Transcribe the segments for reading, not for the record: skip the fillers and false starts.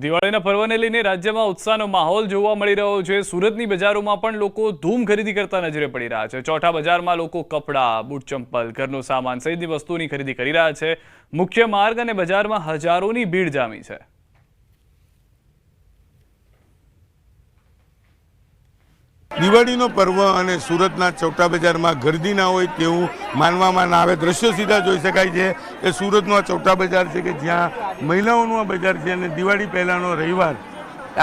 દિવાળીના પર્વને લઈને રાજ્યમાં ઉત્સાહનો માહોલ જોવા મળી રહ્યો છે। સુરતની બજારોમાં પણ લોકો ધૂમ ખરીદી કરતા નજરે પડી રહ્યા છે। ચોથા બજારમાં લોકો કપડાં, બૂટ ચંપલ, ઘરનો સામાન સહિતની વસ્તુઓની ખરીદી કરી રહ્યા છે। મુખ્ય માર્ગ અને બજારમાં હજારોની ભીડ જામી છે। દિવાળીનો પર્વ અને સુરતના ચોટા બજારમાં ગર્દી ના હોય તેવું માનવામાં ના આવે। દ્રશ્યો સીધા જોઈ શકાય છે કે સુરતનો આ ચોટા બજાર છે કે જ્યાં મહિલાઓનું આ બજાર છે અને દિવાળી પહેલાંનો રવિવાર,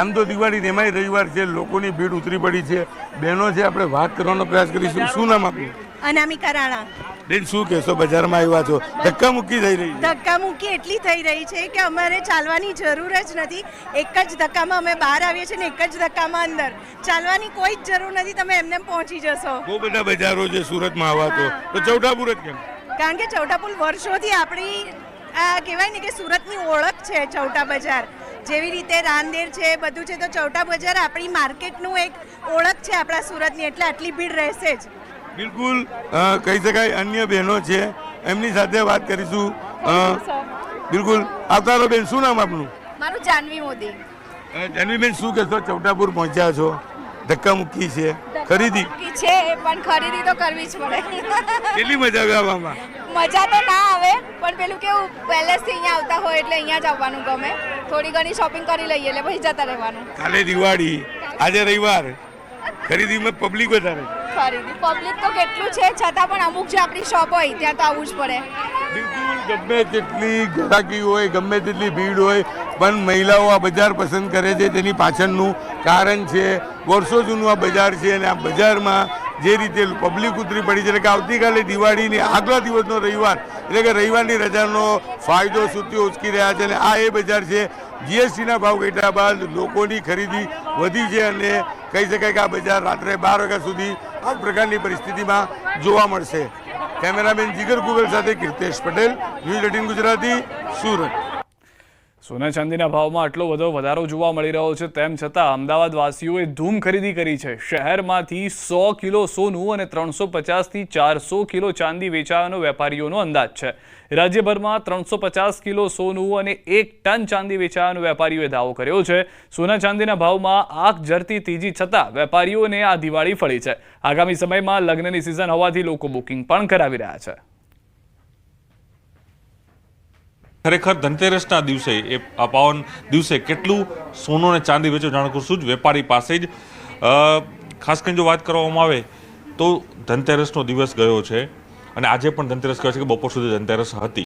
આમ તો દિવાળી એમાંય રવિવાર છે, લોકોની ભીડ ઉતરી પડી છે। બહેનો છે, આપણે વાત કરવાનો પ્રયાસ કરીશું। શું નામ આપ્યું? અનામિકા રાણા। બેન, શું કહેશો? બજારમાં આવ્યા છો, ધક્કા મુક્કી થઈ રહી છે? ધક્કા મુક્કી એટલી થઈ રહી છે કે અમારે ચાલવાની જરૂર જ નથી। એક જ ધક્કામાં અમે બહાર આવીએ છીએ ને એક જ ધક્કામાં અંદર। ચાલવાની કોઈ જ જરૂર નથી, તમે એમને પહોંચી જશો। બહુ બધા બજારો છે સુરતમાં આવા તો ચોટાપુર જ કેમ? કારણ કે ચોટાપુર વર્ષોથી આપણી આ કહેવાય ને કે સુરતની ઓળખ છે ચોટા બજાર। જેવી રીતે રાંદેર છે, બધું છે, તો ચોટા બજાર આપણી માર્કેટનું એક ઓળખ છે આપણા સુરતની, એટલે આટલી ભીડ રહેશે જ। બિલકુલ કહી શકાય। અન્ય બહેનો છે, એમની સાથે વાત કરીશું। બિલકુલ આવતા રહો બેન, શું નામ આપનું? મારું જાનવી મોદી। જાનવીબેન, શું કહેશો? ચોટાપુર પહોંચ્યા છો, ધક્કા મુક્કી છે, ખરીદી છે પણ ખરીદી તો કરવી જ પડે। કેટલી મજા આવે આવવામાં? મજા તો ના આવે, પણ પેલું કેવું પહેલેથી અહીંયા આવતા હોય એટલે અહીંયા જ આવવાનું ગમે। થોડી ઘણી શોપિંગ કરી લઈએ એટલે પછી જતા રહેવાનું। કાલે દિવાળી, આજે રવિવાર, ખરીદીમાં પબ્લિક વધારે। ખરીદી પબ્લિક તો કેટલું છે, છતાં પણ અમુક જે આપણી શોપ હોય ત્યાં તો આવવું જ પડે। બિલકુલ, ગમે તેટલી ગ્રાહકી હોય, ગમે તેટલી ભીડ હોય, પણ મહિલાઓ આ બજાર પસંદ કરે છે। તેની પાછળનું કારણ છે વર્ષો જૂનું આ બજાર છે અને આ બજારમાં જે રીતે પબ્લિક ઉતરી પડી છે, એટલે કે આવતીકાલે દિવાળીની આગલા દિવસનો રવિવાર, એટલે કે રવિવારની રજાનો ફાયદો સુધીઓ ઉચકી રહ્યા છે અને આ એ બજાર છે। જીએસટીના ભાવ ઘટ્યા બાદ લોકોની ખરીદી વધી છે અને કહી શકાય કે આ બજાર રાત્રે 12 વાગ્યા સુધી આ પ્રકારની પરિસ્થિતિમાં જોવા મળશે। કેમેરામેન જીગર કુબેર સાથે કીર્તેશ પટેલ, ન્યૂઝ 18 ગુજરાતી, સુરત। સોના ચાંદીના ભાવમાં આટલો બધો વધારો જોવા મળી રહ્યો છે, તેમ છતાં અમદાવાદ વાસીઓએ ધૂમ ખરીદી કરી છે। શહેરમાંથી 100 કિલો સોનું અને 350 થી 400 કિલો ચાંદી વેચાવાનો વેપારીઓનો અંદાજ છે। રાજ્યભરમાં 350 કિલો સોનું અને 1 ટન ચાંદી વેચાવાનો વેપારીઓએ દાવો કર્યો છે। સોના ચાંદીના ભાવમાં આગ ઝરતી તેજી છતાં વેપારીઓને આ દિવાળી ફળી છે। આગામી સમયમાં લગ્નની સિઝન હોવાથી લોકો બુકિંગ પણ કરાવી રહ્યા છે। ખરેખર ધનતેરસના દિવસે એ આ પાવન દિવસે કેટલું સોનું અને ચાંદી વેચો જાણ કરશું જ વેપારી પાસે જ। ખાસ કરીને જો વાત કરવામાં આવે તો ધનતેરસનો દિવસ ગયો છે અને આજે પણ ધનતેરસ કહે છે કે બપોર સુધી ધનતેરસ હતી।